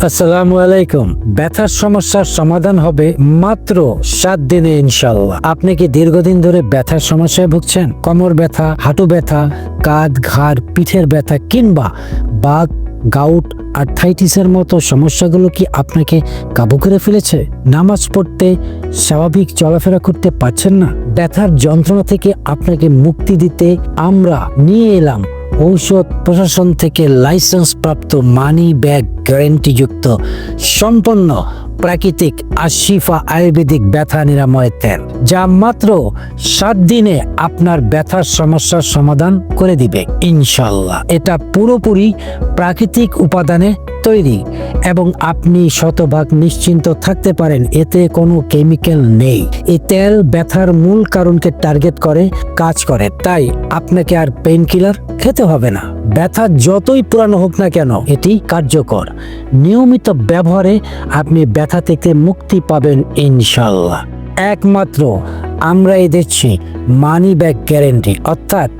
আসসালামু আলাইকুম। ব্যথার সমস্যার সমাধান হবে মাত্র 7 দিনে ইনশাল্লাহ। আপনি কি দীর্ঘদিন ধরে ব্যথার সমস্যায় ভুগছেন? কোমর ব্যথা, হাঁটু ব্যথা, কাঁধ, ঘাড়, পিঠের ব্যথা কিংবা বাত, গাউট, আর্থ্রাইটিসের মতো সমস্যাগুলো কি আপনাকে কাবু করে ফেলেছে? নামাজ পড়তে, স্বাভাবিক চলাফেরা করতে পারছেন না? ব্যথার যন্ত্রণা থেকে আপনাকে মুক্তি দিতে আমরা নিয়ে এলাম ঔষধ প্রশাসন থেকে লাইসেন্স প্রাপ্ত মানি ব্যাগ গ্যারান্টিযুক্ত সম্পন্ন প্রাকৃতিক আশিফা আয়ুর্বেদিক ব্যথা নিরাময় তেল, যা মাত্র 7 দিনে আপনার ব্যথার সমস্যার সমাধান করে দিবে ইনশাল্লাহ। এটা পুরোপুরি প্রাকৃতিক উপাদানে তৈরি এবং আপনি শতভাগ নিশ্চিন্ত থাকতে পারেন এতে কোনো কেমিক্যাল নেই। এই তেল ব্যথার মূল কারণকে টার্গেট করে কাজ করে, তাই আপনাকে আর পেইন কিলার খেতে হবে না। ব্যথা যতই পুরানো হোক না কেন, এটি কার্যকর। নিয়মিত ব্যবহারে আপনি ব্যথা থেকে মুক্তি পাবেন ইনশাল্লাহ। একমাত্র আমরাই দিচ্ছি মানি ব্যাক গ্যারেন্টি, অর্থাৎ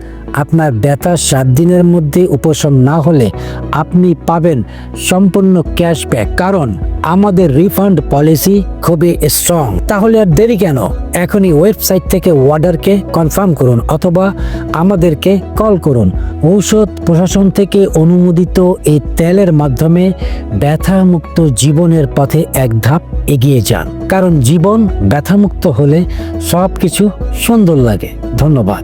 আপনার ব্যথা 7 দিনের মধ্যে উপশম না হলে আপনি পাবেন সম্পূর্ণ ক্যাশব্যাক, কারণ আমাদের রিফান্ড পলিসি খুবই স্ট্রং। তাহলে আর দেরি কেন? এখনই ওয়েবসাইট থেকে অর্ডারকে কনফার্ম করুন অথবা আমাদেরকে কল করুন। ঔষধ প্রশাসন থেকে অনুমোদিত এই তেলের মাধ্যমে ব্যথামুক্ত জীবনের পথে এক ধাপ এগিয়ে যান, কারণ জীবন ব্যথামুক্ত হলে সব কিছু সুন্দর লাগে। ধন্যবাদ।